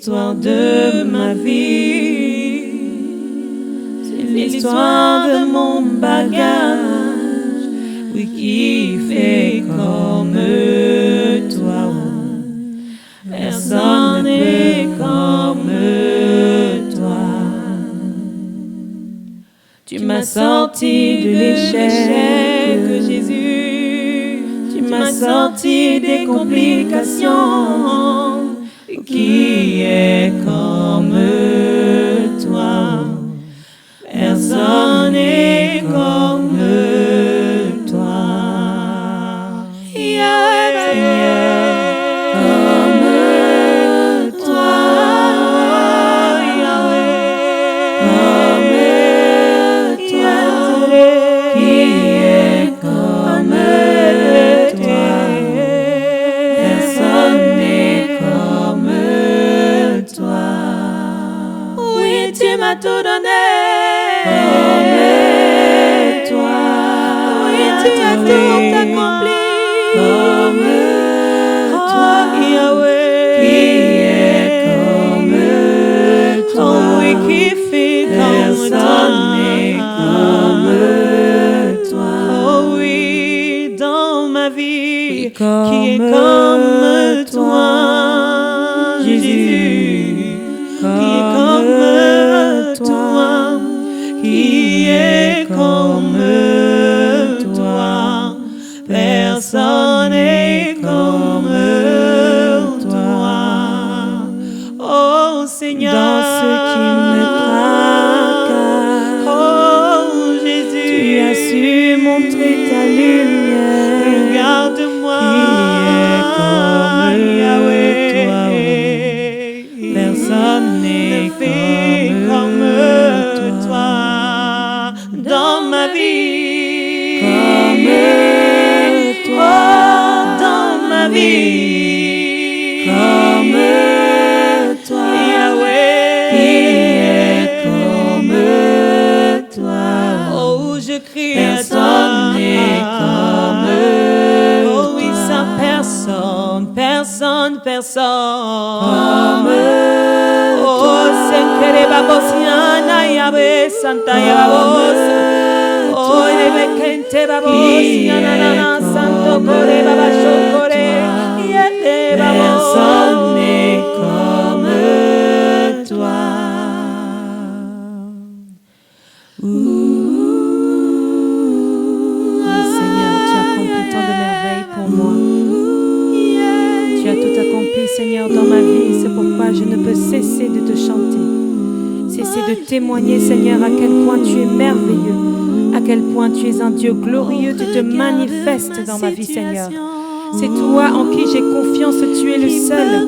l'histoire de ma vie. C'est l'histoire de mon bagage. Oui, qui fait comme toi. Personne n'est comme toi. Tu m'as sorti de l'échec, Jésus. Tu m'as sorti des complications. Qui est comme toi? Personne n'est comme toi. Seigneur, comme toi. Comme toi. Qui est comme toi? Personne n'est comme toi. Oui, tu m'as tout donné. Comme toi. Oui, tu as tout accompli. Comme toi, Yahweh. Qui est comme toi? Oh oui, qui fait comme toi? Personne n'est comme toi. Oh oui, dans ma vie, qui est comme toi, Jésus. Qui est comme toi, qui est comme toi. Personne n'est comme toi. Oh Seigneur, dans ce qui me tracasse, oh Jésus, tu as su montrer ta lumière. Regarde-moi, qui est comme Yahweh. Personne n'est comme toi dans ma vie. Comme toi dans ma vie. Comme toi, Yahweh. Qui est comme toi? Oh, je crie à toi. Personne n'est comme toi. Oh oui, sans personne, personne, personne. Comme oh, Senkere Babosiana Yahweh Santa Yahweh. Oh, Rebekente Babosiana Santo Kore Babashokore. Yete Babos. Personne n'est comme toi. Seigneur, tu as accompli tant de merveilles pour moi. Tu as tout accompli, Seigneur, dans ma vie. C'est pourquoi je ne peux cesser de te chanter. Cesser de témoigner, Seigneur, à quel point tu es merveilleux, à quel point tu es un Dieu glorieux. Tu te manifestes dans ma vie, Seigneur. C'est toi en qui j'ai confiance. Tu es le seul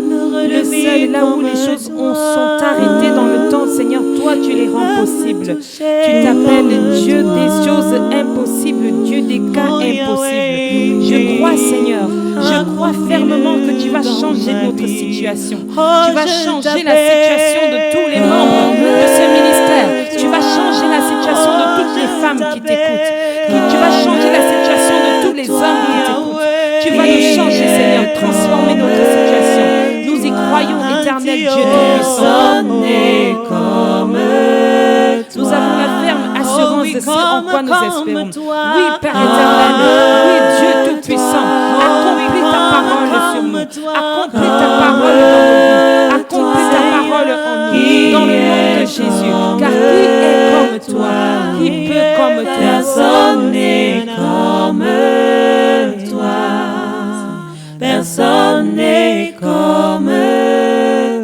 là où les choses sont arrêtées dans le temps, Seigneur. Toi, tu les rends possibles. Tu t'appelles Dieu des choses impossibles, Dieu des cas impossibles. Je crois, Seigneur, je crois fermement que tu vas changer notre situation. Tu vas changer la situation de tous les membres de ce ministère. Tu vas changer la situation de toutes les femmes qui t'écoutent. Tu vas changer la situation de tous les hommes qui t'écoutent. Tu vas nous changer, Seigneur, transformer notre situation. Nous y croyons, éternel Dieu Tout-Puissant. Nous avons la ferme assurance de ce en quoi nous espérons. Oui, Père éternel, oui, Dieu Tout-Puissant, accomplis ta parole sur nous. Accomplis ta parole dans nos vies. Accomplis ta parole en nous, dans le nom de Jésus. Car qui est comme toi? Qui peut comme toi? Personne n'est comme toi. Personne n'est comme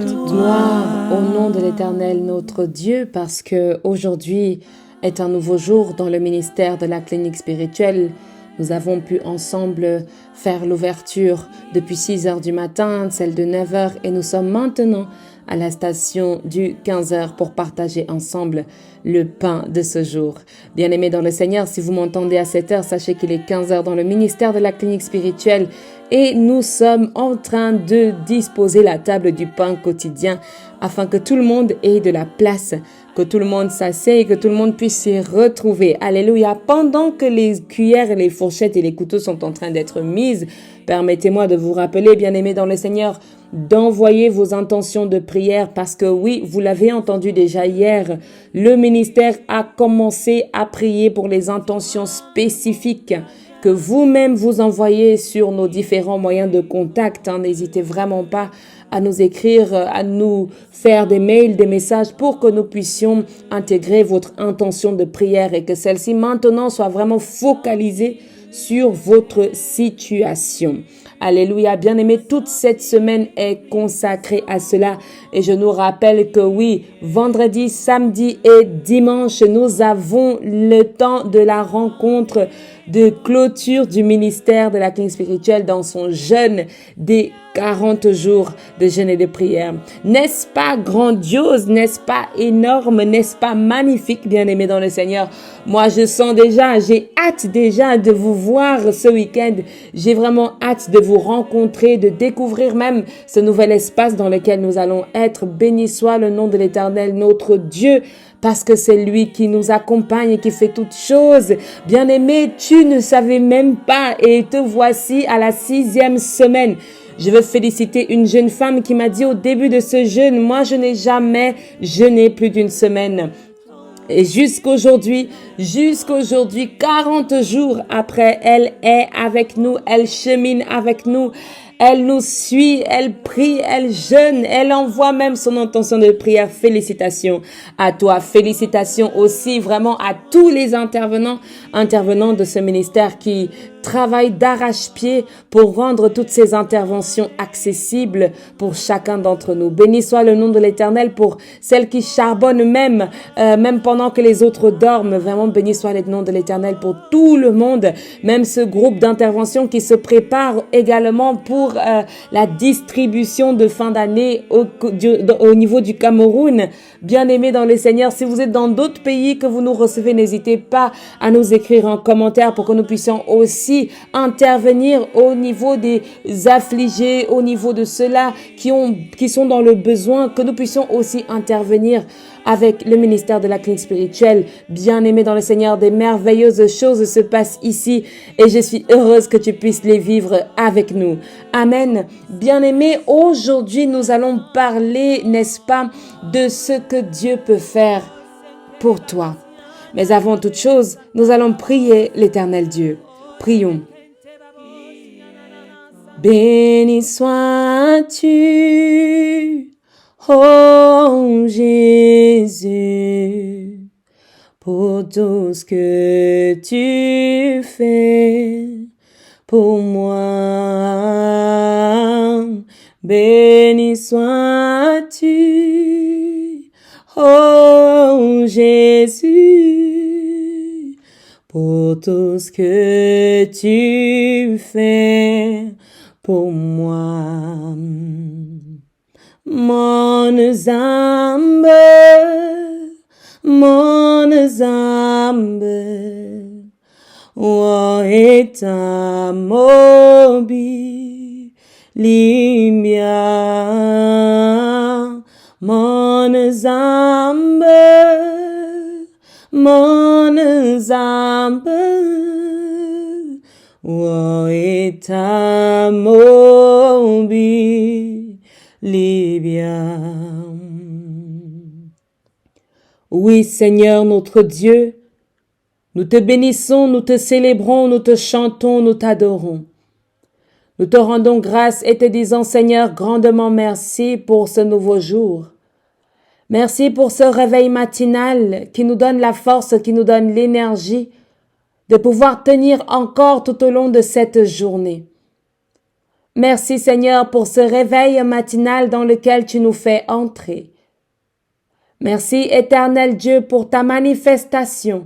toi. Gloire au nom de l'Éternel notre Dieu, parce que aujourd'hui est un nouveau jour dans le ministère de la clinique spirituelle. Nous avons pu ensemble faire l'ouverture depuis 6 heures du matin, celle de 9 heures, et nous sommes maintenant à la station du 15 heures pour partager ensemble le pain de ce jour. Bien-aimés dans le Seigneur, si vous m'entendez à cette heure, sachez qu'il est 15 heures dans le ministère de la clinique spirituelle et nous sommes en train de disposer la table du pain quotidien afin que tout le monde ait de la place, que tout le monde s'asseye, que tout le monde puisse s'y retrouver. Alléluia. Pendant que les cuillères, les fourchettes et les couteaux sont en train d'être mises, permettez-moi de vous rappeler, bien-aimés dans le Seigneur, d'envoyer vos intentions de prière parce que oui, vous l'avez entendu déjà hier, le ministère a commencé à prier pour les intentions spécifiques que vous-même vous envoyez sur nos différents moyens de contact. N'hésitez vraiment pas à nous écrire, à nous faire des mails, des messages pour que nous puissions intégrer votre intention de prière et que celle-ci maintenant soit vraiment focalisée sur votre situation. Alléluia, bien-aimés, toute cette semaine est consacrée à cela. Et je nous rappelle que oui, vendredi, samedi et dimanche, nous avons le temps de la rencontre de clôture du ministère de la clinique spirituelle dans son jeûne des 40 jours de jeûne et de prière. N'est-ce pas grandiose? N'est-ce pas énorme? N'est-ce pas magnifique, bien-aimés dans le Seigneur? Moi, je sens déjà, j'ai hâte déjà de vous voir ce week-end. J'ai vraiment hâte de vous rencontrer, de découvrir même ce nouvel espace dans lequel nous allons être. Béni soit le nom de l'Éternel, notre Dieu, parce que c'est lui qui nous accompagne et qui fait toutes choses. Bien-aimé, tu ne savais même pas et te voici à la 6e semaine. Je veux féliciter une jeune femme qui m'a dit au début de ce jeûne, moi je n'ai jamais jeûné plus d'une semaine. Et jusqu'aujourd'hui, 40 jours après, elle est avec nous, elle chemine avec nous. Elle nous suit, elle prie, elle jeûne, elle envoie même son intention de prière. Félicitations à toi. Félicitations aussi vraiment à tous les intervenants de ce ministère qui travaillent d'arrache-pied pour rendre toutes ces interventions accessibles pour chacun d'entre nous. Béni soit le nom de l'Éternel pour celles qui charbonnent même pendant que les autres dorment. Vraiment, béni soit le nom de l'Éternel pour tout le monde, même ce groupe d'intervention qui se prépare également pour la distribution de fin d'année au niveau du Cameroun. Bien-aimés dans le Seigneur, si vous êtes dans d'autres pays que vous nous recevez, n'hésitez pas à nous écrire en commentaire pour que nous puissions aussi intervenir au niveau des affligés, au niveau de ceux-là qui sont dans le besoin, que nous puissions aussi intervenir avec le ministère de la clinique spirituelle. Bien-aimés dans le Seigneur, des merveilleuses choses se passent ici et je suis heureuse que tu puisses les vivre avec nous. Amen. Bien-aimés, aujourd'hui nous allons parler, n'est-ce pas, de ce que Dieu peut faire pour toi. Mais avant toute chose, nous allons prier l'Éternel Dieu. Prions. Béni sois-tu, ô Jésus, pour tout ce que tu fais pour moi. Béni sois-tu, ô Jésus, pour tout ce que tu fais pour moi. Mon âme, oh, est mobile, Libia, mon âme, oh, est mobile, Libia. Oui, Seigneur notre Dieu, nous te bénissons, nous te célébrons, nous te chantons, nous t'adorons. Nous te rendons grâce et te disons, Seigneur, grandement merci pour ce nouveau jour. Merci pour ce réveil matinal qui nous donne la force, qui nous donne l'énergie de pouvoir tenir encore tout au long de cette journée. Merci, Seigneur, pour ce réveil matinal dans lequel tu nous fais entrer. Merci, Éternel Dieu, pour ta manifestation,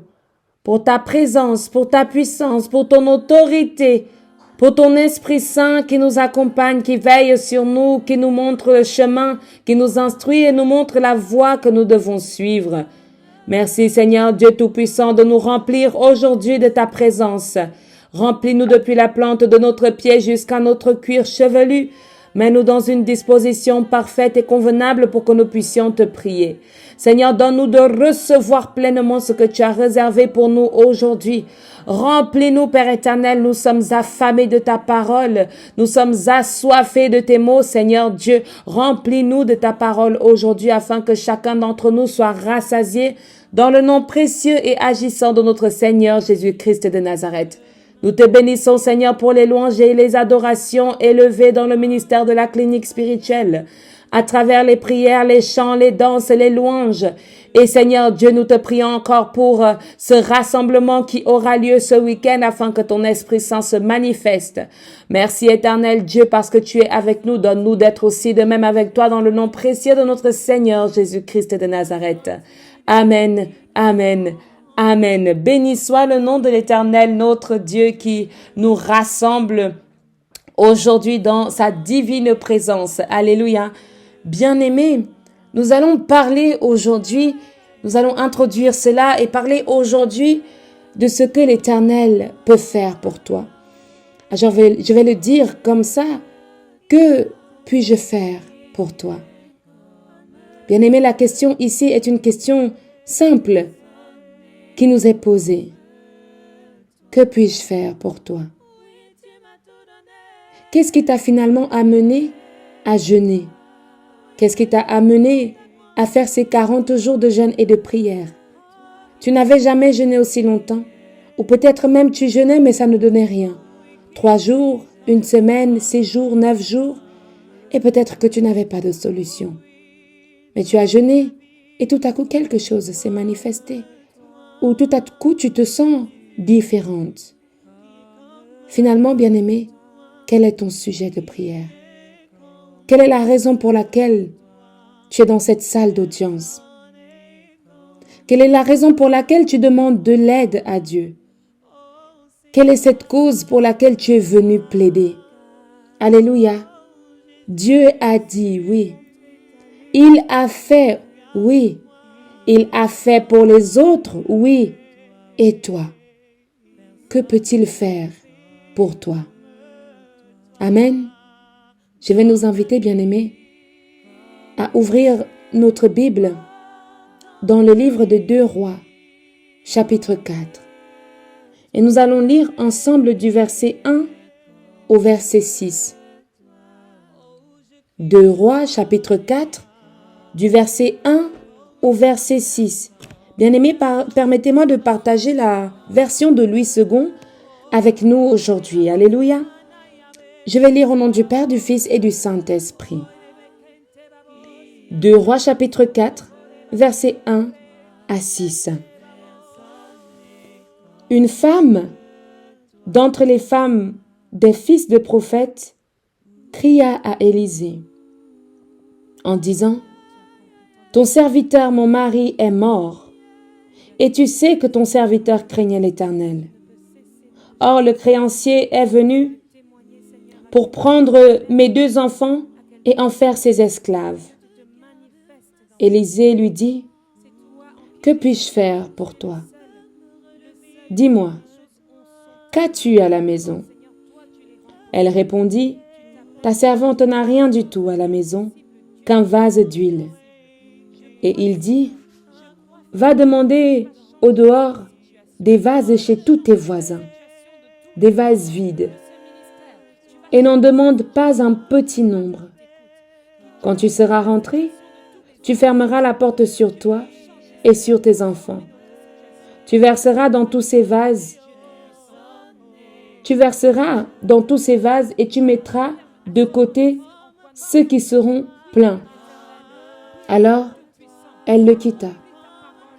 pour ta présence, pour ta puissance, pour ton autorité, pour ton Esprit Saint qui nous accompagne, qui veille sur nous, qui nous montre le chemin, qui nous instruit et nous montre la voie que nous devons suivre. Merci Seigneur Dieu Tout-Puissant de nous remplir aujourd'hui de ta présence. Remplis-nous depuis la plante de notre pied jusqu'à notre cuir chevelu. Mets-nous dans une disposition parfaite et convenable pour que nous puissions te prier. Seigneur, donne-nous de recevoir pleinement ce que tu as réservé pour nous aujourd'hui. Remplis-nous, Père éternel, nous sommes affamés de ta parole. Nous sommes assoiffés de tes mots, Seigneur Dieu. Remplis-nous de ta parole aujourd'hui afin que chacun d'entre nous soit rassasié dans le nom précieux et agissant de notre Seigneur Jésus-Christ de Nazareth. Nous te bénissons, Seigneur, pour les louanges et les adorations élevées dans le ministère de la clinique spirituelle, à travers les prières, les chants, les danses, les louanges. Et Seigneur Dieu, nous te prions encore pour ce rassemblement qui aura lieu ce week-end afin que ton Esprit Saint se manifeste. Merci éternel Dieu parce que tu es avec nous. Donne-nous d'être aussi de même avec toi dans le nom précieux de notre Seigneur Jésus-Christ de Nazareth. Amen, amen. Amen. Béni soit le nom de l'Éternel, notre Dieu, qui nous rassemble aujourd'hui dans sa divine présence. Alléluia. Bien-aimés, nous allons parler aujourd'hui, nous allons introduire cela et parler aujourd'hui de ce que l'Éternel peut faire pour toi. Je vais le dire comme ça. Que puis-je faire pour toi? Bien-aimés, la question ici est une question simple qui nous est posée. Que puis-je faire pour toi? Qu'est-ce qui t'a finalement amené à jeûner? Qu'est-ce qui t'a amené à faire ces 40 jours de jeûne et de prière? Tu n'avais jamais jeûné aussi longtemps, ou peut-être même tu jeûnais mais ça ne donnait rien. 3 jours, 1 semaine, 6 jours, 9 jours, et peut-être que tu n'avais pas de solution. Mais tu as jeûné et tout à coup quelque chose s'est manifesté. Ou tout à coup tu te sens différente. Finalement, bien-aimé, quel est ton sujet de prière? Quelle est la raison pour laquelle tu es dans cette salle d'audience? Quelle est la raison pour laquelle tu demandes de l'aide à Dieu? Quelle est cette cause pour laquelle tu es venu plaider? Alléluia. Dieu a dit oui. Il a fait oui. Il a fait pour les autres, oui. Et toi, que peut-il faire pour toi? Amen. Je vais nous inviter, bien-aimés, à ouvrir notre Bible dans le livre de 2 Rois, chapitre 4. Et nous allons lire ensemble du verset 1 au verset 6. 2 Rois, chapitre 4, du verset 1 au verset 6. Bien-aimés, permettez-moi de partager la version de Louis II avec nous aujourd'hui. Alléluia. Je vais lire au nom du Père, du Fils et du Saint-Esprit. 2 Rois chapitre 4, versets 1 à 6. Une femme d'entre les femmes des fils de prophètes cria à Élisée en disant: ton serviteur, mon mari, est mort, et tu sais que ton serviteur craignait l'Éternel. Or, le créancier est venu pour prendre mes 2 enfants et en faire ses esclaves. Élisée lui dit: que puis-je faire pour toi? Dis-moi, qu'as-tu à la maison? Elle répondit: ta servante n'a rien du tout à la maison qu'un vase d'huile. Et il dit: va demander au dehors des vases chez tous tes voisins, des vases vides, et n'en demande pas un petit nombre. Quand tu seras rentré, tu fermeras la porte sur toi et sur tes enfants. Tu verseras dans tous ces vases et tu mettras de côté ceux qui seront pleins. Alors, elle le quitta.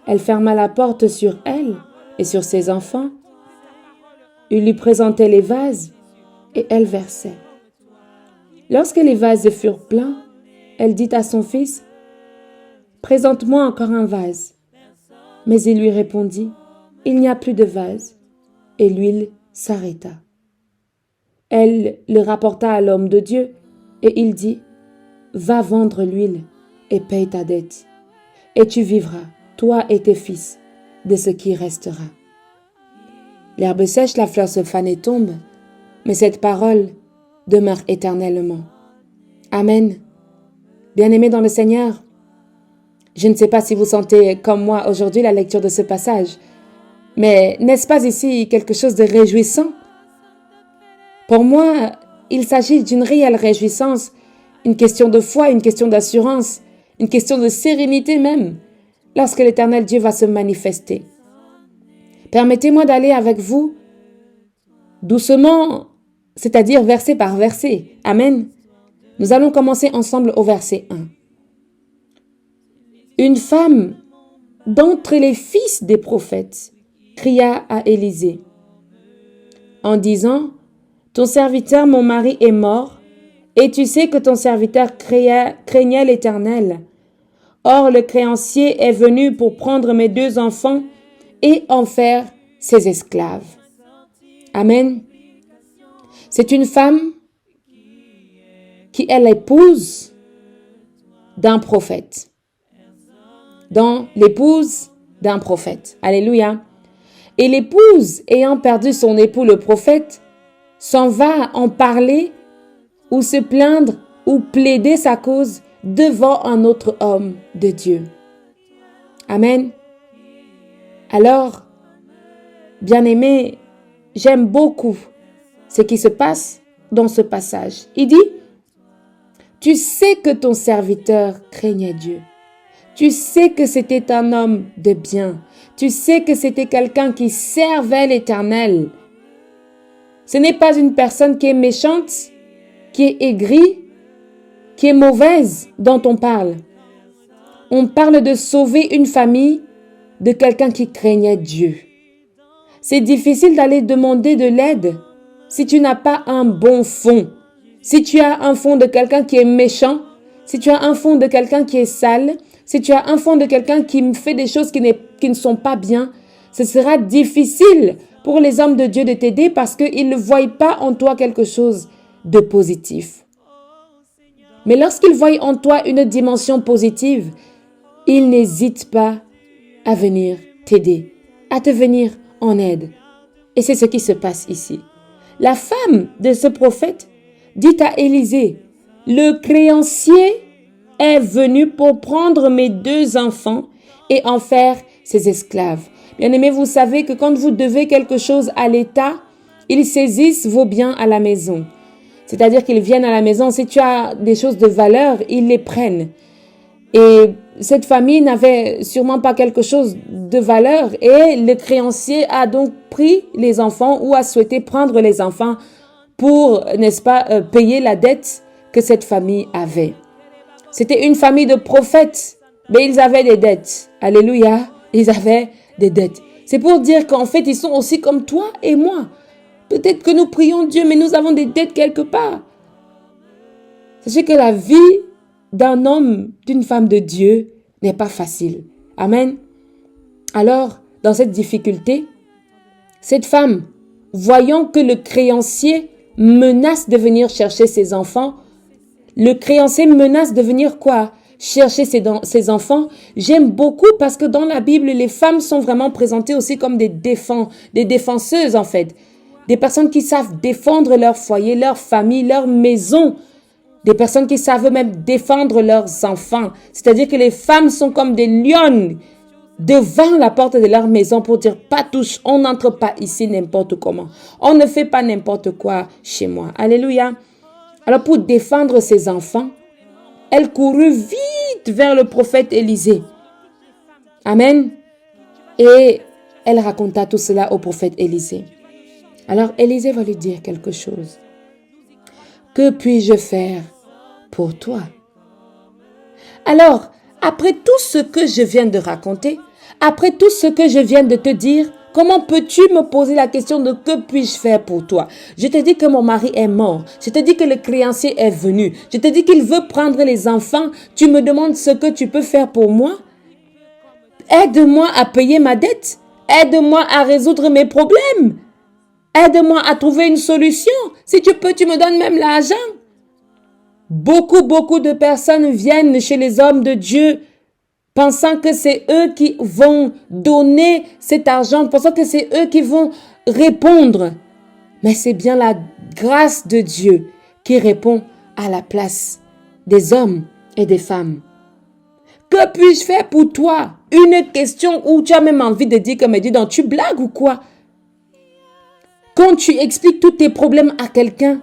Elle ferma la porte sur elle et sur ses enfants. Il lui présentait les vases et elle versait. Lorsque les vases furent pleins, elle dit à son fils: présente-moi encore un vase. Mais il lui répondit: il n'y a plus de vase. Et l'huile s'arrêta. Elle le rapporta à l'homme de Dieu et il dit: va vendre l'huile et paye ta dette. Et tu vivras, toi et tes fils, de ce qui restera. L'herbe sèche, la fleur se fane et tombe, mais cette parole demeure éternellement. Amen. Bien-aimés dans le Seigneur, je ne sais pas si vous sentez comme moi aujourd'hui la lecture de ce passage, mais n'est-ce pas ici quelque chose de réjouissant? Pour moi, il s'agit d'une réelle réjouissance, une question de foi, une question d'assurance, une question de sérénité même, lorsque l'Éternel Dieu va se manifester. Permettez-moi d'aller avec vous doucement, c'est-à-dire verset par verset. Amen. Nous allons commencer ensemble au verset 1. Une femme d'entre les fils des prophètes cria à Élisée en disant, « Ton serviteur, mon mari, est mort, et tu sais que ton serviteur craignait l'Éternel. Or, le créancier est venu pour prendre mes 2 enfants et en faire ses esclaves. » Amen. C'est une femme qui est l'épouse d'un prophète. L'épouse d'un prophète. Alléluia. Et l'épouse, ayant perdu son époux le prophète, s'en va en parler ou se plaindre ou plaider sa cause devant un autre homme de Dieu. Amen. Alors, bien-aimés, j'aime beaucoup ce qui se passe dans ce passage. Il dit, « Tu sais que ton serviteur craignait Dieu. Tu sais que c'était un homme de bien. Tu sais que c'était quelqu'un qui servait l'Éternel. Ce n'est pas une personne qui est méchante, qui est aigrie, qui est mauvaise dont on parle. On parle de sauver une famille de quelqu'un qui craignait Dieu. C'est difficile d'aller demander de l'aide si tu n'as pas un bon fond. Si tu as un fond de quelqu'un qui est méchant, si tu as un fond de quelqu'un qui est sale, si tu as un fond de quelqu'un qui fait des choses qui ne sont pas bien, ce sera difficile pour les hommes de Dieu de t'aider parce qu'ils ne voient pas en toi quelque chose de positif. Mais lorsqu'ils voient en toi une dimension positive, ils n'hésitent pas à venir t'aider, à te venir en aide. Et c'est ce qui se passe ici. La femme de ce prophète dit à Élisée, « Le créancier est venu pour prendre mes 2 enfants et en faire ses esclaves. » Bien-aimés, vous savez que quand vous devez quelque chose à l'État, ils saisissent vos biens à la maison. C'est-à-dire qu'ils viennent à la maison. Si tu as des choses de valeur, ils les prennent. Et cette famille n'avait sûrement pas quelque chose de valeur et le créancier a donc pris les enfants ou a souhaité prendre les enfants pour, n'est-ce pas, payer la dette que cette famille avait. C'était une famille de prophètes, mais ils avaient des dettes. Alléluia, ils avaient des dettes. C'est pour dire qu'en fait, ils sont aussi comme toi et moi. Peut-être que nous prions Dieu, mais nous avons des dettes quelque part. Sachez que la vie d'un homme, d'une femme de Dieu n'est pas facile. Amen. Alors, dans cette difficulté, cette femme, voyant que le créancier menace de venir chercher ses enfants, le créancier menace de venir quoi? Chercher ses enfants. J'aime beaucoup parce que dans la Bible, les femmes sont vraiment présentées aussi comme des défenseuses en fait. Des personnes qui savent défendre leur foyer, leur famille, leur maison. Des personnes qui savent même défendre leurs enfants. C'est-à-dire que les femmes sont comme des lionnes devant la porte de leur maison pour dire « Pas touche, on n'entre pas ici n'importe comment. On ne fait pas n'importe quoi chez moi. » Alléluia. Alors pour défendre ses enfants, elle courut vite vers le prophète Élisée. Amen. Et elle raconta tout cela au prophète Élisée. Alors Élisée va lui dire quelque chose. Que puis-je faire pour toi? Alors, après tout ce que je viens de raconter, après tout ce que je viens de te dire, comment peux-tu me poser la question de que puis-je faire pour toi? Je te dis que mon mari est mort. Je te dis que le créancier est venu. Je te dis qu'il veut prendre les enfants. Tu me demandes ce que tu peux faire pour moi? Aide-moi à payer ma dette. Aide-moi à résoudre mes problèmes. Aide-moi à trouver une solution. Si tu peux, tu me donnes même l'argent. Beaucoup de personnes viennent chez les hommes de Dieu pensant que c'est eux qui vont donner cet argent, pensant que c'est eux qui vont répondre. Mais c'est bien la grâce de Dieu qui répond à la place des hommes et des femmes. Que puis-je faire pour toi? Une question où tu as même envie de dire comme elle dit, donc tu blagues ou quoi? Quand tu expliques tous tes problèmes à quelqu'un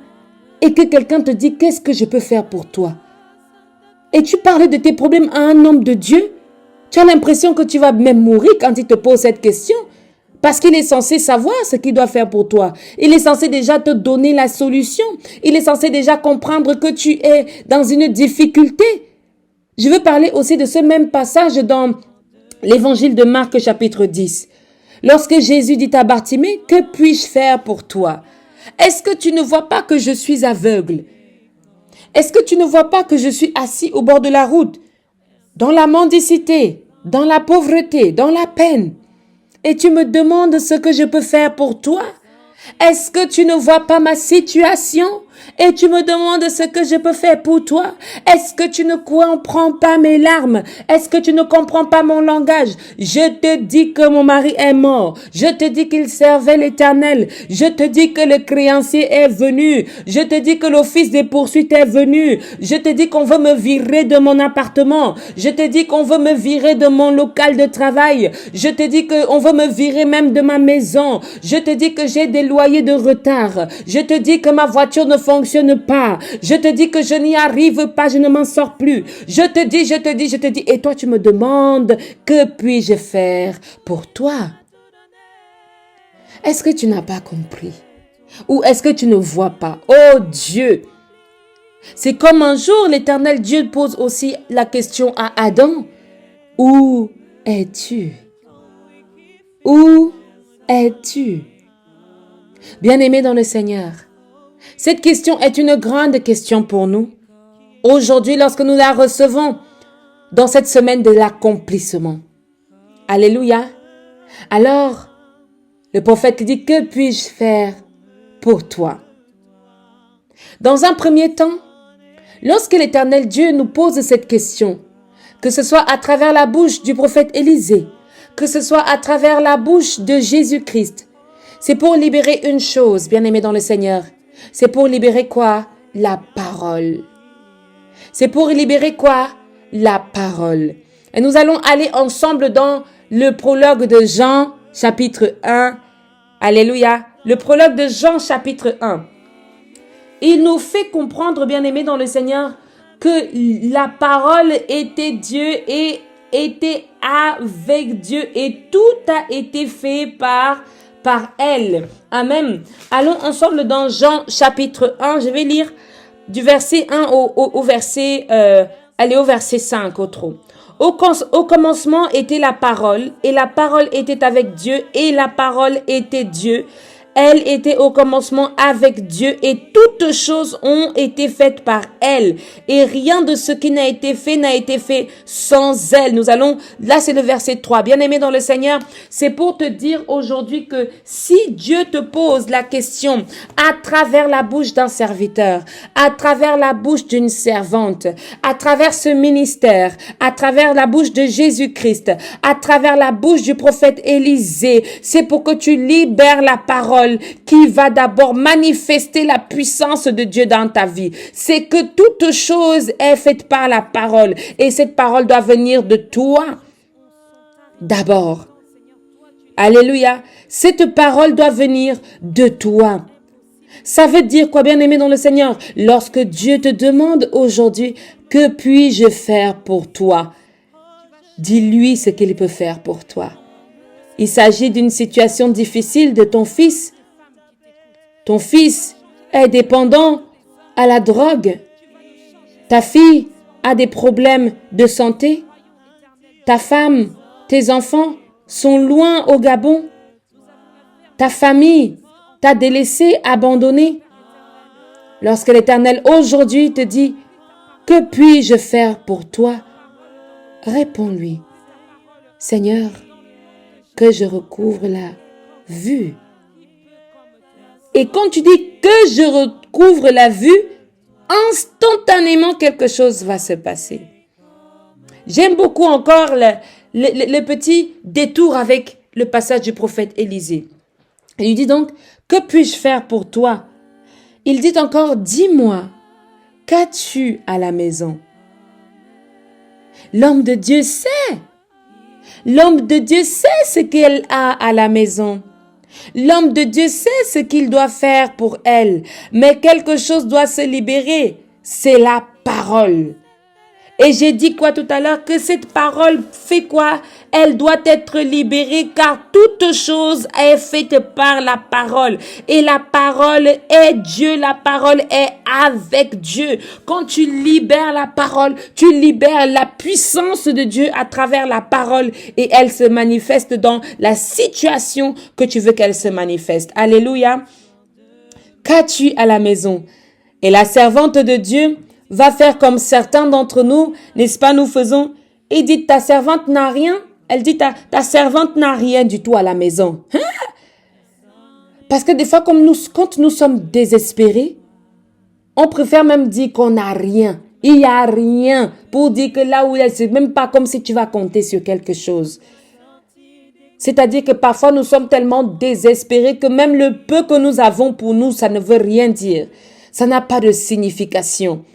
et que quelqu'un te dit qu'est-ce que je peux faire pour toi? Et tu parles de tes problèmes à un homme de Dieu, tu as l'impression que tu vas même mourir quand il te pose cette question. Parce qu'il est censé savoir ce qu'il doit faire pour toi. Il est censé déjà te donner la solution. Il est censé déjà comprendre que tu es dans une difficulté. Je veux parler aussi de ce même passage dans l'évangile de Marc chapitre 10. Lorsque Jésus dit à Bartimée, « Que puis-je faire pour toi? Est-ce que tu ne vois pas que je suis aveugle? Est-ce que tu ne vois pas que je suis assis au bord de la route, dans la mendicité, dans la pauvreté, dans la peine? Et tu me demandes ce que je peux faire pour toi? Est-ce que tu ne vois pas ma situation? Et tu me demandes ce que je peux faire pour toi? Est-ce que tu ne comprends pas mes larmes? Est-ce que tu ne comprends pas mon langage? Je te dis que mon mari est mort. Je te dis qu'il servait l'Éternel. Je te dis que le créancier est venu. Je te dis que l'office des poursuites est venu. Je te dis qu'on veut me virer de mon appartement. Je te dis qu'on veut me virer de mon local de travail. Je te dis qu'on veut me virer même de ma maison. Je te dis que j'ai des loyers de retard. Je te dis que ma voiture ne fonctionne pas. Je te dis que je n'y arrive pas, je ne m'en sors plus. Je te dis. Et toi, tu me demandes, que puis-je faire pour toi? Est-ce que tu n'as pas compris? Ou est-ce que tu ne vois pas? Oh Dieu! C'est comme un jour, l'Éternel Dieu pose aussi la question à Adam. Où es-tu? Où es-tu? Bien-aimé dans le Seigneur, cette question est une grande question pour nous. Aujourd'hui, lorsque nous la recevons dans cette semaine de l'accomplissement. Alléluia. Alors, le prophète dit, que puis-je faire pour toi? Dans un premier temps, lorsque l'Éternel Dieu nous pose cette question, que ce soit à travers la bouche du prophète Élisée, que ce soit à travers la bouche de Jésus-Christ, c'est pour libérer une chose, bien-aimé dans le Seigneur. C'est pour libérer quoi? La parole. C'est pour libérer quoi? La parole. Et nous allons aller ensemble dans le prologue de Jean, chapitre 1. Alléluia. Le prologue de Jean, chapitre 1. Il nous fait comprendre, bien-aimés dans le Seigneur, que la parole était Dieu et était avec Dieu et tout a été fait par elle. Amen. Allons ensemble dans Jean chapitre 1. Je vais lire du verset 1 au verset, au verset 5 au trop. Au commencement était la parole, et la parole était avec Dieu, et la parole était Dieu. Elle était au commencement avec Dieu et toutes choses ont été faites par elle. Et rien de ce qui n'a été fait sans elle. Nous allons, là c'est le verset 3. Bien-aimé dans le Seigneur, c'est pour te dire aujourd'hui que si Dieu te pose la question à travers la bouche d'un serviteur, à travers la bouche d'une servante, à travers ce ministère, à travers la bouche de Jésus-Christ, à travers la bouche du prophète Élisée, c'est pour que tu libères la parole qui va d'abord manifester la puissance de Dieu dans ta vie. C'est que toute chose est faite par la parole et cette parole doit venir de toi d'abord. Alléluia. Cette parole doit venir de toi. Ça veut dire quoi, bien-aimé dans le Seigneur? Lorsque Dieu te demande aujourd'hui, que puis-je faire pour toi? Dis-lui ce qu'il peut faire pour toi. Il s'agit d'une situation difficile de ton fils. Ton fils est dépendant à la drogue. Ta fille a des problèmes de santé. Ta femme, tes enfants sont loin au Gabon. Ta famille t'a délaissé, abandonné. Lorsque l'Éternel aujourd'hui te dit, que puis-je faire pour toi? Réponds-lui, Seigneur, que je recouvre la vue. Et quand tu dis que je recouvre la vue, instantanément quelque chose va se passer. J'aime beaucoup encore le petit détour avec le passage du prophète Élisée. Il lui dit donc, que puis-je faire pour toi? Il dit encore, dis-moi, qu'as-tu à la maison? L'homme de Dieu sait. L'homme de Dieu sait ce qu'elle a à la maison. L'homme de Dieu sait ce qu'il doit faire pour elle. Mais quelque chose doit se libérer. C'est la parole. Et j'ai dit quoi tout à l'heure? Que cette parole fait quoi? Elle doit être libérée car toute chose est faite par la parole. Et la parole est Dieu, la parole est avec Dieu. Quand tu libères la parole, tu libères la puissance de Dieu à travers la parole et elle se manifeste dans la situation que tu veux qu'elle se manifeste. Alléluia. Qu'as-tu à la maison? Et la servante de Dieu va faire comme certains d'entre nous, n'est-ce pas, nous faisons. Et dit, ta servante n'a rien. Elle dit, ta servante n'a rien du tout à la maison. Hein? Parce que des fois, quand nous sommes désespérés, on préfère même dire qu'on n'a rien. Il n'y a rien pour dire que là où elle, c'est même pas comme si tu vas compter sur quelque chose. C'est-à-dire que parfois, nous sommes tellement désespérés que même le peu que nous avons pour nous, ça ne veut rien dire. Ça n'a pas de signification.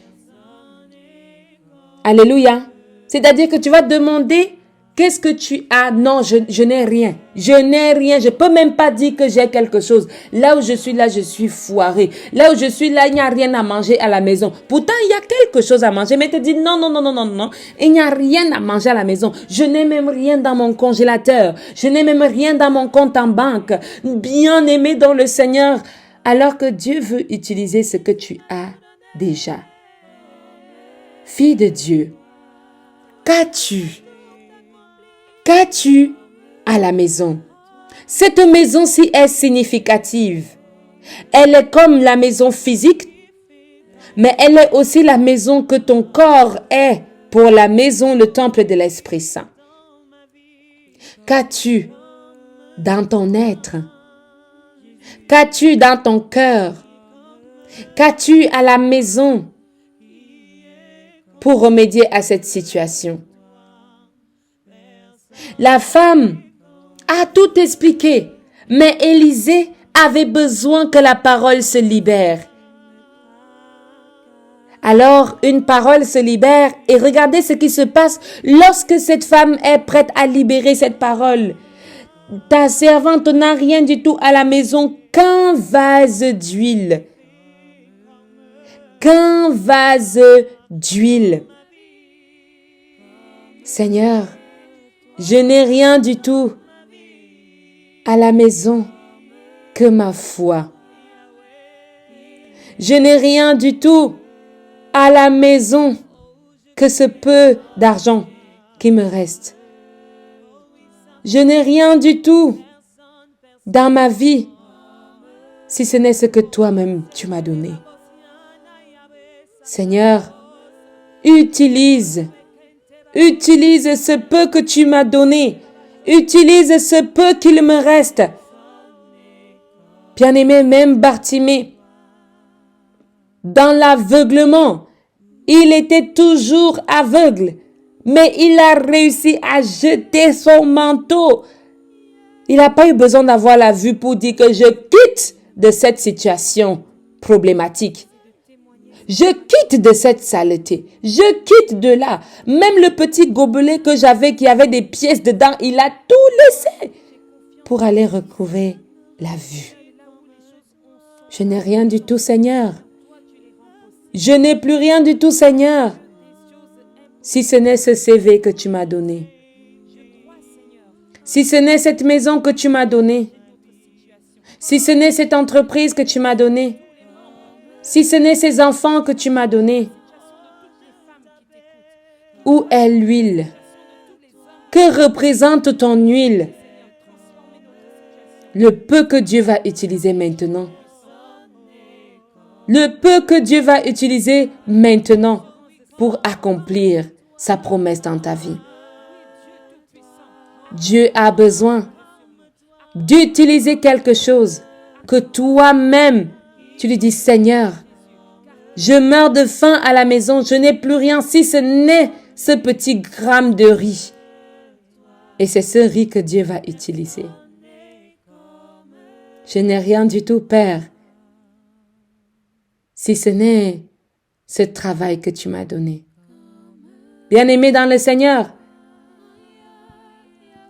Alléluia. C'est-à-dire que tu vas demander, qu'est-ce que tu as? Non, je n'ai rien. Je n'ai rien. Je peux même pas dire que j'ai quelque chose. Là où je suis, là, je suis foiré. Là où je suis, là, il n'y a rien à manger à la maison. Pourtant, il y a quelque chose à manger. Mais tu te dis, non, non, non, non, non, non. Il n'y a rien à manger à la maison. Je n'ai même rien dans mon congélateur. Je n'ai même rien dans mon compte en banque. Bien aimé dans le Seigneur. Alors que Dieu veut utiliser ce que tu as déjà. Fille de Dieu, qu'as-tu? Qu'as-tu à la maison? Cette maison-ci est significative. Elle est comme la maison physique, mais elle est aussi la maison que ton corps est pour la maison, le temple de l'Esprit Saint. Qu'as-tu dans ton être? Qu'as-tu dans ton cœur? Qu'as-tu à la maison pour remédier à cette situation? La femme a tout expliqué, mais Élisée avait besoin que la parole se libère. Alors, une parole se libère et regardez ce qui se passe lorsque cette femme est prête à libérer cette parole. Ta servante n'a rien du tout à la maison qu'un vase d'huile. Qu'un vase d'huile. Seigneur, je n'ai rien du tout à la maison que ma foi. Je n'ai rien du tout à la maison que ce peu d'argent qui me reste. Je n'ai rien du tout dans ma vie si ce n'est ce que toi-même tu m'as donné. Seigneur, utilise ce peu que tu m'as donné. Utilise ce peu qu'il me reste. Bien-aimé, même Bartimée, dans l'aveuglement, il était toujours aveugle, mais il a réussi à jeter son manteau. Il n'a pas eu besoin d'avoir la vue pour dire que je quitte de cette situation problématique. Je quitte de cette saleté. Je quitte de là. Même le petit gobelet que j'avais qui avait des pièces dedans, il a tout laissé pour aller recouvrer la vue. Je n'ai rien du tout, Seigneur. Je n'ai plus rien du tout, Seigneur, si ce n'est ce CV que tu m'as donné. Si ce n'est cette maison que tu m'as donnée. Si ce n'est cette entreprise que tu m'as donnée. Si ce n'est ces enfants que tu m'as donnés. Où est l'huile? Que représente ton huile? Le peu que Dieu va utiliser maintenant. Le peu que Dieu va utiliser maintenant pour accomplir sa promesse dans ta vie. Dieu a besoin d'utiliser quelque chose que toi-même, tu lui dis, Seigneur, je meurs de faim à la maison, je n'ai plus rien si ce n'est ce petit gramme de riz. Et c'est ce riz que Dieu va utiliser. Je n'ai rien du tout, Père, si ce n'est ce travail que tu m'as donné. Bien-aimé dans le Seigneur,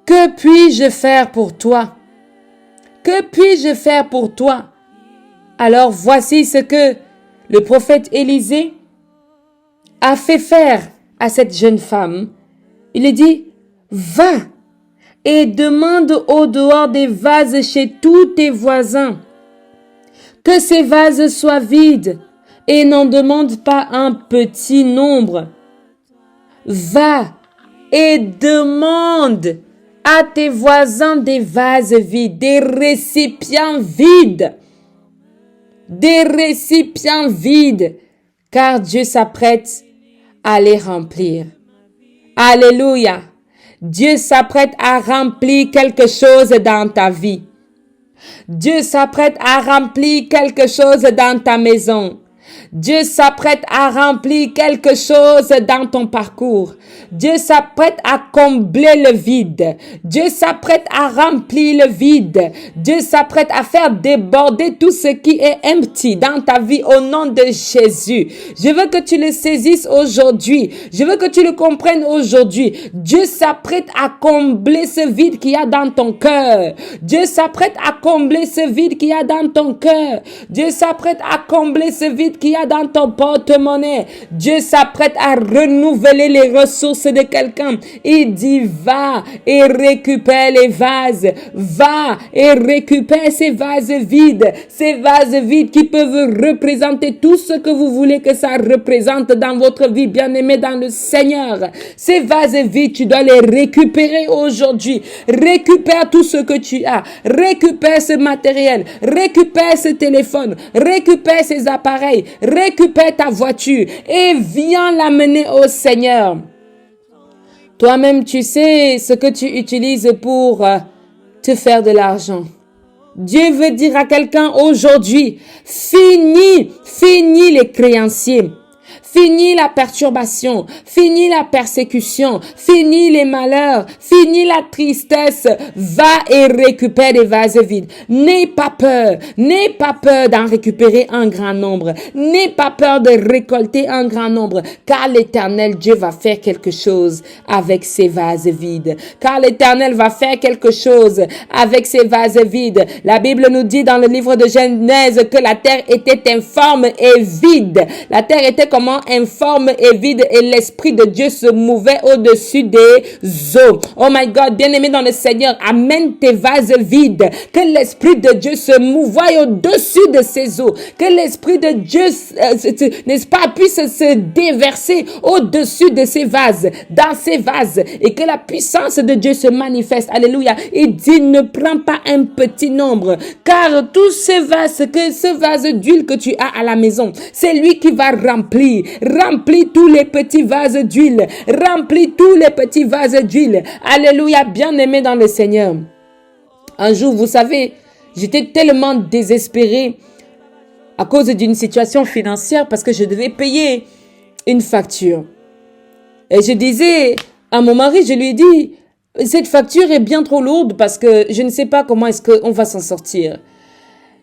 que puis-je faire pour toi? Que puis-je faire pour toi? Alors voici ce que le prophète Élisée a fait faire à cette jeune femme. Il lui dit, va et demande au dehors des vases chez tous tes voisins que ces vases soient vides et n'en demande pas un petit nombre. Va et demande à tes voisins des vases vides, des récipients vides. Des récipients vides, car Dieu s'apprête à les remplir. Alléluia. Dieu s'apprête à remplir quelque chose dans ta vie. Dieu s'apprête à remplir quelque chose dans ta maison. Dieu s'apprête à remplir quelque chose dans ton parcours. Dieu s'apprête à combler le vide. Dieu s'apprête à remplir le vide. Dieu s'apprête à faire déborder tout ce qui est empty dans ta vie au nom de Jésus. Je veux que tu le saisisses aujourd'hui. Je veux que tu le comprennes aujourd'hui. Dieu s'apprête à combler ce vide qu'il y a dans ton cœur. Dieu s'apprête à combler ce vide qu'il y a dans ton cœur. Dieu s'apprête à combler ce vide qu'il y a dans ton porte-monnaie. Dieu s'apprête à renouveler les ressources de quelqu'un. Il dit, va et récupère les vases. Va et récupère ces vases vides. Ces vases vides qui peuvent représenter tout ce que vous voulez que ça représente dans votre vie, bien-aimé dans le Seigneur. Ces vases vides, tu dois les récupérer aujourd'hui. Récupère tout ce que tu as. Récupère ce matériel. Récupère ce téléphone. Récupère ces appareils. Récupère ta voiture et viens l'amener au Seigneur. Toi-même, tu sais ce que tu utilises pour te faire de l'argent. Dieu veut dire à quelqu'un aujourd'hui, finis les créanciers. Finis la perturbation, finis la persécution, finis les malheurs, finis la tristesse. Va et récupère des vases vides. N'aie pas peur d'en récupérer un grand nombre. N'aie pas peur de récolter un grand nombre, car l'Éternel Dieu va faire quelque chose avec ces vases vides. Car l'Éternel va faire quelque chose avec ces vases vides. La Bible nous dit dans le livre de Genèse que la terre était informe et vide. La terre était comment? Informe et vide, et l'Esprit de Dieu se mouvait au-dessus des eaux. Oh my God, bien-aimé dans le Seigneur, amène tes vases vides. Que l'Esprit de Dieu se mouvoie au-dessus de ces eaux. Que l'Esprit de Dieu, n'est-ce pas, puisse se déverser au-dessus de ces vases, dans ces vases, et que la puissance de Dieu se manifeste. Alléluia. Il dit, ne prends pas un petit nombre, car tout ce vase d'huile que tu as à la maison, c'est lui qui va remplir. Remplis tous les petits vases d'huile. Remplis tous les petits vases d'huile. Alléluia, bien-aimé dans le Seigneur. Un jour, vous savez, j'étais tellement désespérée à cause d'une situation financière parce que je devais payer une facture. Et je disais à mon mari, je lui ai dit, cette facture est bien trop lourde parce que je ne sais pas comment est-ce qu'on va s'en sortir.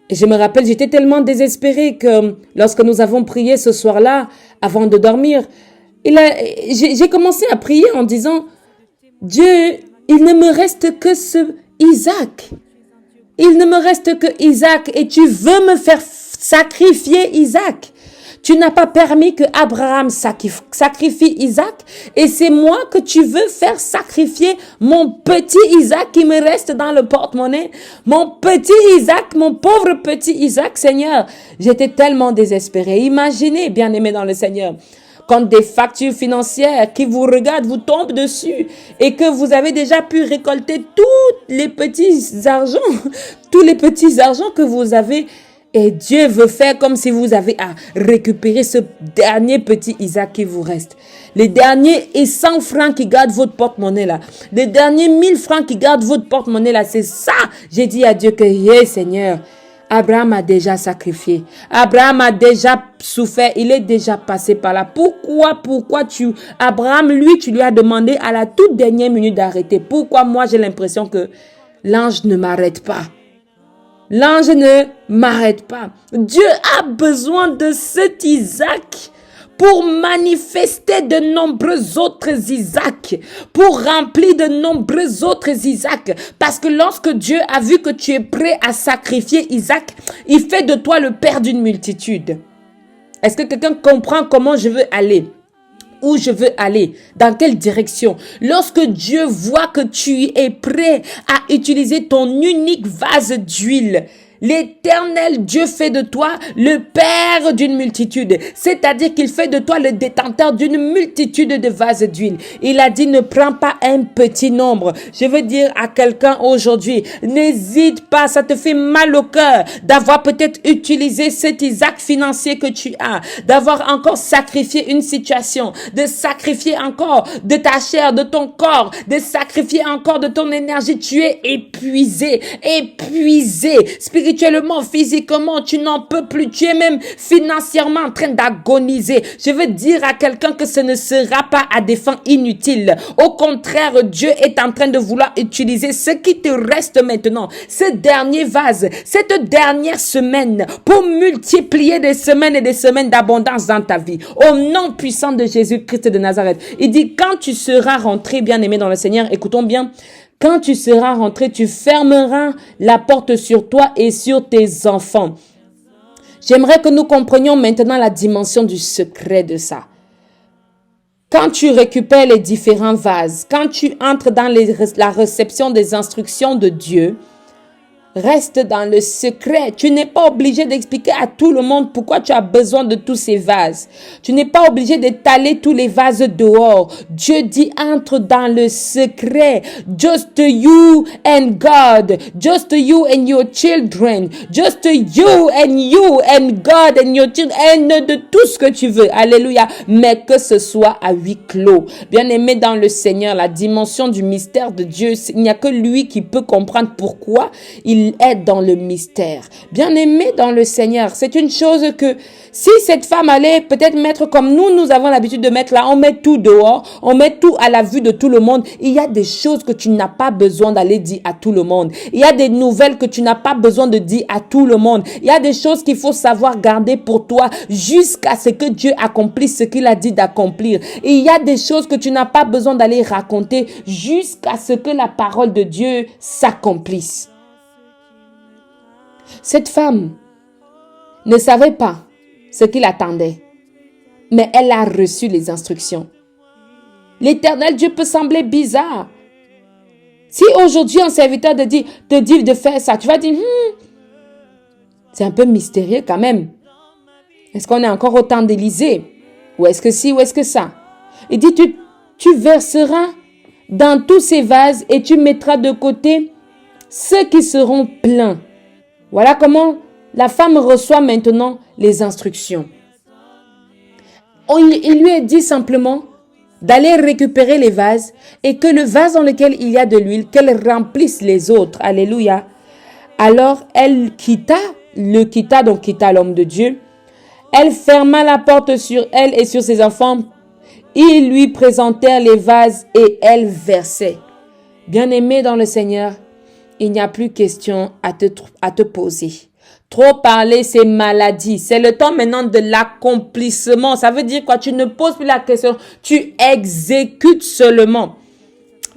Et je me rappelle, j'étais tellement désespérée que lorsque nous avons prié ce soir-là, avant de dormir, j'ai commencé à prier en disant, Dieu, il ne me reste que ce Isaac. Il ne me reste que Isaac et tu veux me faire sacrifier Isaac. Tu n'as pas permis que Abraham sacrifie Isaac et c'est moi que tu veux faire sacrifier mon petit Isaac qui me reste dans le porte-monnaie. Mon petit Isaac, mon pauvre petit Isaac, Seigneur. J'étais tellement désespérée. Imaginez, bien-aimés dans le Seigneur, quand des factures financières qui vous regardent vous tombent dessus et que vous avez déjà pu récolter tous les petits argents que vous avez. Et Dieu veut faire comme si vous avez à récupérer ce dernier petit Isaac qui vous reste. Les derniers 100 francs qui gardent votre porte-monnaie là. Les derniers 1000 francs qui gardent votre porte-monnaie là. C'est ça. J'ai dit à Dieu que, Seigneur, Abraham a déjà sacrifié. Abraham a déjà souffert. Il est déjà passé par là. Pourquoi Abraham, lui, tu lui as demandé à la toute dernière minute d'arrêter. Pourquoi moi, j'ai l'impression que l'ange ne m'arrête pas? L'ange ne m'arrête pas. Dieu a besoin de cet Isaac pour manifester de nombreux autres Isaac, pour remplir de nombreux autres Isaac. Parce que lorsque Dieu a vu que tu es prêt à sacrifier Isaac, il fait de toi le père d'une multitude. Est-ce que quelqu'un comprend comment je veux aller? Où je veux aller? Dans quelle direction? Lorsque Dieu voit que tu es prêt à utiliser ton unique vase d'huile, l'Éternel Dieu fait de toi le père d'une multitude. C'est-à-dire qu'il fait de toi le détenteur d'une multitude de vases d'huile. Il a dit, ne prends pas un petit nombre. Je veux dire à quelqu'un aujourd'hui, n'hésite pas, ça te fait mal au cœur d'avoir peut-être utilisé cet Isaac financier que tu as, d'avoir encore sacrifié une situation, de sacrifier encore de ta chair, de ton corps, de sacrifier encore de ton énergie. Tu es épuisé, spirituellement, physiquement, tu n'en peux plus. Tu es même financièrement en train d'agoniser. Je veux dire à quelqu'un que ce ne sera pas à des fins inutiles. Au contraire, Dieu est en train de vouloir utiliser ce qui te reste maintenant, ce dernier vase, cette dernière semaine, pour multiplier des semaines et des semaines d'abondance dans ta vie. Au nom puissant de Jésus-Christ de Nazareth. Il dit, quand tu seras rentré, bien-aimé dans le Seigneur, écoutons bien, quand tu seras rentré, tu fermeras la porte sur toi et sur tes enfants. J'aimerais que nous comprenions maintenant la dimension du secret de ça. Quand tu récupères les différents vases, quand tu entres dans la réception des instructions de Dieu, reste dans le secret. Tu n'es pas obligé d'expliquer à tout le monde pourquoi tu as besoin de tous ces vases. Tu n'es pas obligé d'étaler tous les vases dehors. Dieu dit, entre dans le secret. Just you and God. Just you and your children. Just you and God and your children. Et de tout ce que tu veux. Alléluia. Mais que ce soit à huis clos. Bien-aimé dans le Seigneur, la dimension du mystère de Dieu, il n'y a que lui qui peut comprendre pourquoi il est dans le mystère. Bien-aimé dans le Seigneur, c'est une chose que si cette femme allait peut-être mettre comme nous avons l'habitude de mettre là, on met tout dehors, on met tout à la vue de tout le monde. Il y a des choses que tu n'as pas besoin d'aller dire à tout le monde. Il y a des nouvelles que tu n'as pas besoin de dire à tout le monde. Il y a des choses qu'il faut savoir garder pour toi jusqu'à ce que Dieu accomplisse ce qu'il a dit d'accomplir. Et il y a des choses que tu n'as pas besoin d'aller raconter jusqu'à ce que la parole de Dieu s'accomplisse. Cette femme ne savait pas ce qu'il attendait, mais elle a reçu les instructions. L'Éternel Dieu peut sembler bizarre. Si aujourd'hui un serviteur te dit de faire ça, tu vas dire, c'est un peu mystérieux quand même. Est-ce qu'on est encore au temps d'Élisée? Ou est-ce que si, ou est-ce que ça? Il dit, tu verseras dans tous ces vases et tu mettras de côté ceux qui seront pleins. Voilà comment la femme reçoit maintenant les instructions. Il lui est dit simplement d'aller récupérer les vases et que le vase dans lequel il y a de l'huile, qu'elle remplisse les autres. Alléluia. Alors, elle quitta l'homme de Dieu. Elle ferma la porte sur elle et sur ses enfants. Ils lui présentèrent les vases et elle versait. Bien-aimé dans le Seigneur, il n'y a plus question à te poser. Trop parler, c'est maladie. C'est le temps maintenant de l'accomplissement. Ça veut dire quoi? Tu ne poses plus la question. Tu exécutes seulement.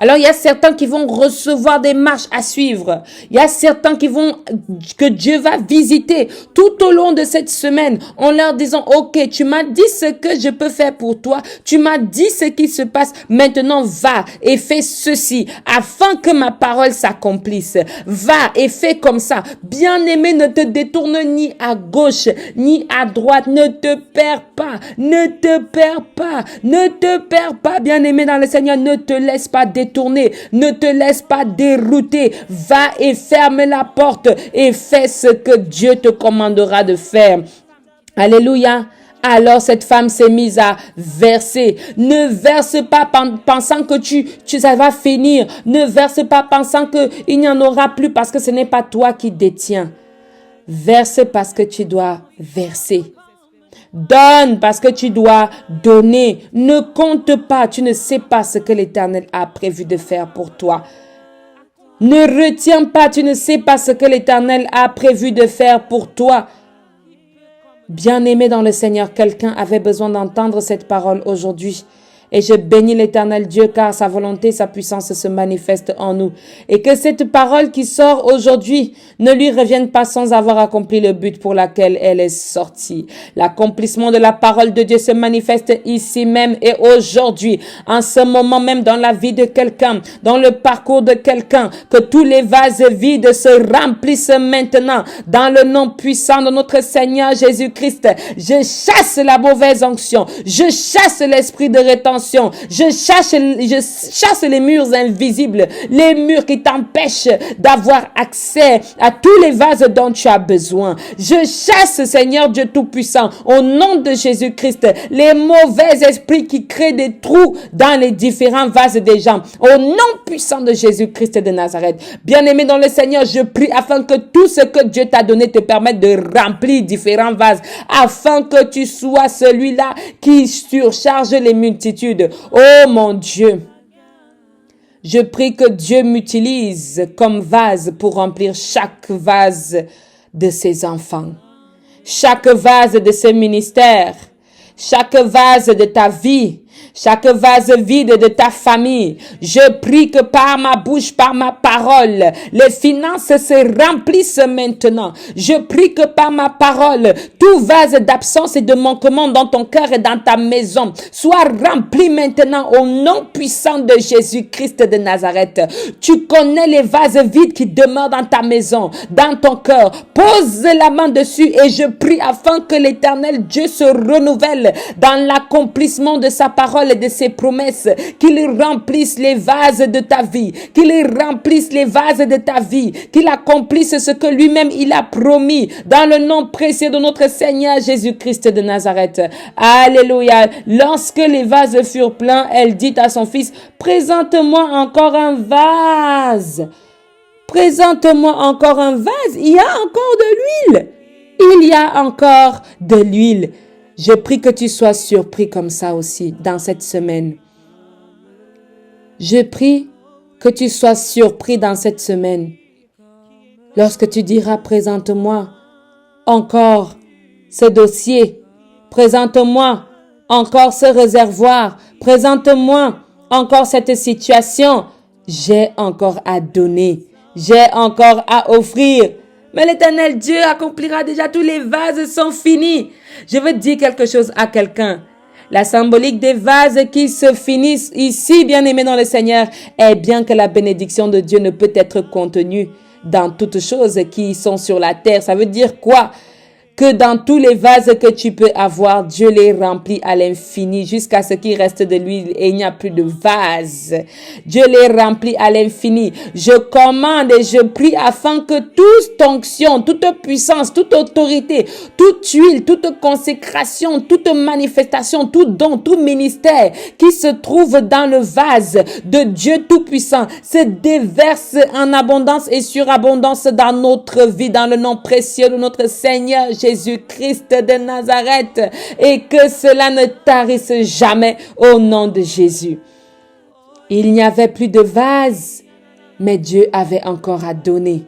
Alors, il y a certains qui vont recevoir des marches à suivre. Il y a certains que Dieu va visiter tout au long de cette semaine en leur disant, OK, tu m'as dit ce que je peux faire pour toi. Tu m'as dit ce qui se passe. Maintenant, va et fais ceci afin que ma parole s'accomplisse. Va et fais comme ça. Bien-aimé, ne te détourne ni à gauche, ni à droite. Ne te perds pas. Ne te perds pas. Ne te perds pas, bien-aimé dans le Seigneur. Ne te laisse pas détourner. Ne te laisse pas dérouter. Va et ferme la porte et fais ce que Dieu te commandera de faire. Alléluia. Alors cette femme s'est mise à verser. Ne verse pas pensant que ça va finir. Ne verse pas pensant qu'il n'y en aura plus parce que ce n'est pas toi qui détiens. Verse parce que tu dois verser. Donne parce que tu dois donner. Ne compte pas, tu ne sais pas ce que l'Éternel a prévu de faire pour toi. Ne retiens pas, tu ne sais pas ce que l'Éternel a prévu de faire pour toi. Bien-aimé dans le Seigneur, quelqu'un avait besoin d'entendre cette parole aujourd'hui. Et je bénis l'Éternel Dieu car sa volonté, sa puissance se manifeste en nous. Et que cette parole qui sort aujourd'hui ne lui revienne pas sans avoir accompli le but pour lequel elle est sortie. L'accomplissement de la parole de Dieu se manifeste ici même et aujourd'hui, en ce moment même dans la vie de quelqu'un, dans le parcours de quelqu'un, que tous les vases vides se remplissent maintenant dans le nom puissant de notre Seigneur Jésus-Christ. Je chasse la mauvaise onction, je chasse l'esprit de rétention. Je chasse les murs invisibles, les murs qui t'empêchent d'avoir accès à tous les vases dont tu as besoin. Je chasse, Seigneur Dieu Tout-Puissant, au nom de Jésus-Christ, les mauvais esprits qui créent des trous dans les différents vases des gens. Au nom puissant de Jésus-Christ de Nazareth. Bien-aimé dans le Seigneur, je prie afin que tout ce que Dieu t'a donné te permette de remplir différents vases, afin que tu sois celui-là qui surcharge les multitudes. Oh mon Dieu, je prie que Dieu m'utilise comme vase pour remplir chaque vase de ses enfants, chaque vase de ses ministères, chaque vase de ta vie, chaque vase vide de ta famille. Je prie que par ma bouche, par ma parole, les finances se remplissent maintenant. Je prie que par ma parole, tout vase d'absence et de manquement dans ton cœur et dans ta maison soit rempli maintenant au nom puissant de Jésus-Christ de Nazareth. Tu connais les vases vides qui demeurent dans ta maison, dans ton cœur. Pose la main dessus et je prie afin que l'Éternel Dieu se renouvelle dans l'accomplissement de sa parole et de ses promesses, qu'il remplisse les vases de ta vie, qu'il remplisse les vases de ta vie, qu'il accomplisse ce que lui-même il a promis dans le nom précieux de notre Seigneur Jésus-Christ de Nazareth. Alléluia. Lorsque les vases furent pleins, elle dit à son fils, présente-moi encore un vase. Présente-moi encore un vase. Il y a encore de l'huile. Il y a encore de l'huile. Je prie que tu sois surpris comme ça aussi dans cette semaine. Je prie que tu sois surpris dans cette semaine. Lorsque tu diras, présente-moi encore ce dossier, présente-moi encore ce réservoir, présente-moi encore cette situation. J'ai encore à donner, j'ai encore à offrir. Mais l'Éternel Dieu accomplira déjà, tous les vases sont finis. Je veux dire quelque chose à quelqu'un. La symbolique des vases qui se finissent ici, bien-aimés dans le Seigneur, est bien que la bénédiction de Dieu ne peut être contenue dans toutes choses qui sont sur la terre. Ça veut dire quoi? Que dans tous les vases que tu peux avoir, Dieu les remplit à l'infini jusqu'à ce qu'il reste de l'huile et il n'y a plus de vase. Dieu les remplit à l'infini. Je commande et je prie afin que toute onction, toute puissance, toute autorité, toute huile, toute consécration, toute manifestation, tout don, tout ministère qui se trouve dans le vase de Dieu Tout-Puissant se déverse en abondance et surabondance dans notre vie, dans le nom précieux de notre Seigneur Jésus-Christ de Nazareth, et que cela ne tarisse jamais au nom de Jésus. Il n'y avait plus de vase, mais Dieu avait encore à donner.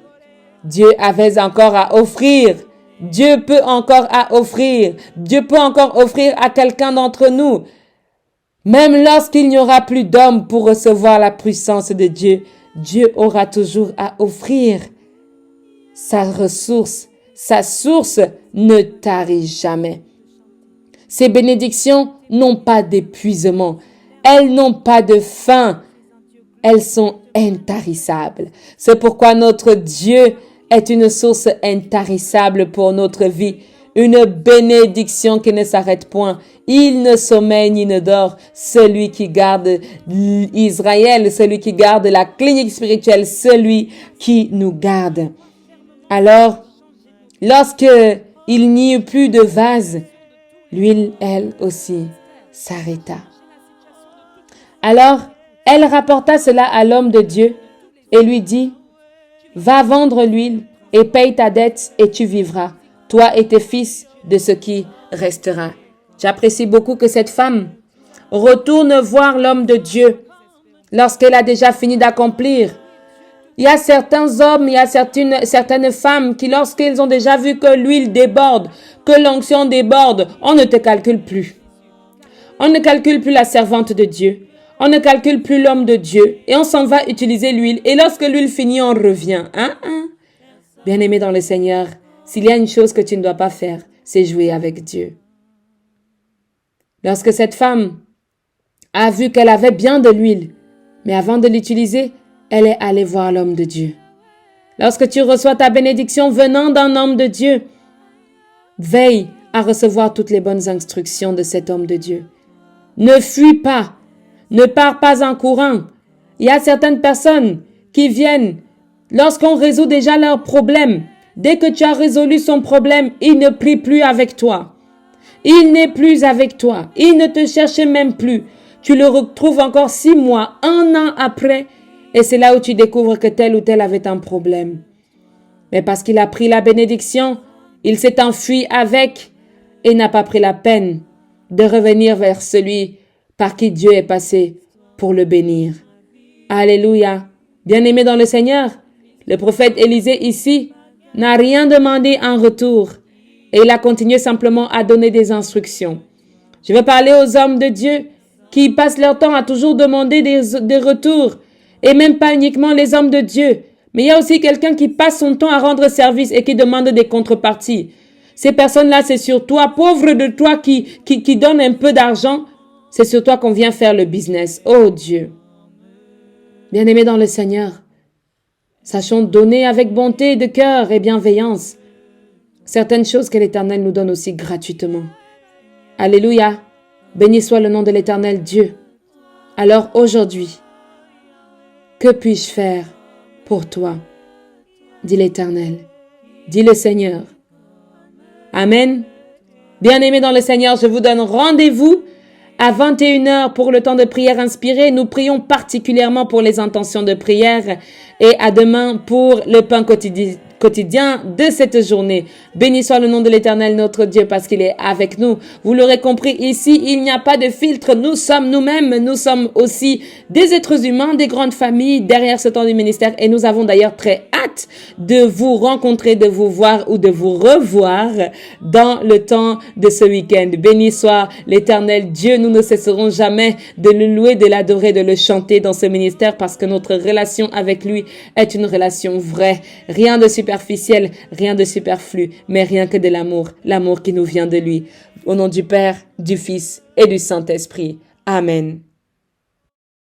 Dieu avait encore à offrir. Dieu peut encore à offrir. Dieu peut encore offrir à quelqu'un d'entre nous. Même lorsqu'il n'y aura plus d'hommes pour recevoir la puissance de Dieu, Dieu aura toujours à offrir sa ressource. Sa source ne tarit jamais. Ces bénédictions n'ont pas d'épuisement. Elles n'ont pas de fin. Elles sont intarissables. C'est pourquoi notre Dieu est une source intarissable pour notre vie. Une bénédiction qui ne s'arrête point. Il ne sommeille ni ne dort. Celui qui garde Israël, celui qui garde la clinique spirituelle, celui qui nous garde. Alors, lorsque il n'y eut plus de vase, l'huile, elle aussi, s'arrêta. Alors, elle rapporta cela à l'homme de Dieu et lui dit, « Va vendre l'huile et paye ta dette et tu vivras, toi et tes fils, de ce qui restera. J'apprécie beaucoup que cette femme retourne voir l'homme de Dieu lorsqu'elle a déjà fini d'accomplir. Il y a certains hommes, il y a certaines femmes qui, lorsqu'ils ont déjà vu que l'huile déborde, que l'onction déborde, on ne te calcule plus. On ne calcule plus la servante de Dieu. On ne calcule plus l'homme de Dieu. Et on s'en va utiliser l'huile. Et lorsque l'huile finit, on revient. Bien-aimé dans le Seigneur, s'il y a une chose que tu ne dois pas faire, c'est jouer avec Dieu. Lorsque cette femme a vu qu'elle avait bien de l'huile, mais avant de l'utiliser, elle est allée voir l'homme de Dieu. Lorsque tu reçois ta bénédiction venant d'un homme de Dieu, veille à recevoir toutes les bonnes instructions de cet homme de Dieu. Ne fuis pas, ne pars pas en courant. Il y a certaines personnes qui viennent, lorsqu'on résout déjà leurs problèmes, dès que tu as résolu son problème, il ne prie plus avec toi. Il n'est plus avec toi. Il ne te cherche même plus. Tu le retrouves encore 6 mois, 1 an après, et c'est là où tu découvres que tel ou tel avait un problème. Mais parce qu'il a pris la bénédiction, il s'est enfui avec et n'a pas pris la peine de revenir vers celui par qui Dieu est passé pour le bénir. Alléluia. Bien-aimé dans le Seigneur, le prophète Élisée ici n'a rien demandé en retour et il a continué simplement à donner des instructions. Je veux parler aux hommes de Dieu qui passent leur temps à toujours demander des retours. Et même pas uniquement les hommes de Dieu, mais il y a aussi quelqu'un qui passe son temps à rendre service et qui demande des contreparties. Ces personnes-là, c'est sur toi, pauvre de toi qui donne un peu d'argent, c'est sur toi qu'on vient faire le business. Oh Dieu! Bien-aimés dans le Seigneur, sachons donner avec bonté de cœur et bienveillance certaines choses que l'Éternel nous donne aussi gratuitement. Alléluia! Béni soit le nom de l'Éternel Dieu. Alors aujourd'hui, que puis-je faire pour toi? Dit l'Éternel, dit le Seigneur. Amen. Bien-aimés dans le Seigneur, je vous donne rendez-vous à 21h pour le temps de prière inspirée. Nous prions particulièrement pour les intentions de prière et à demain pour le pain quotidien de cette journée. Béni soit le nom de l'Éternel notre Dieu parce qu'il est avec nous. Vous l'aurez compris, ici, il n'y a pas de filtre. Nous sommes nous-mêmes, nous sommes aussi des êtres humains, des grandes familles derrière ce temps du ministère et nous avons d'ailleurs très hâte de vous rencontrer, de vous voir ou de vous revoir dans le temps de ce week-end. Béni soit l'Éternel Dieu. Nous ne cesserons jamais de le louer, de l'adorer, de le chanter dans ce ministère parce que notre relation avec lui est une relation vraie. Rien de superficiel, rien de superflu, mais rien que de l'amour qui nous vient de lui. Au nom du Père, du Fils et du Saint-Esprit. Amen.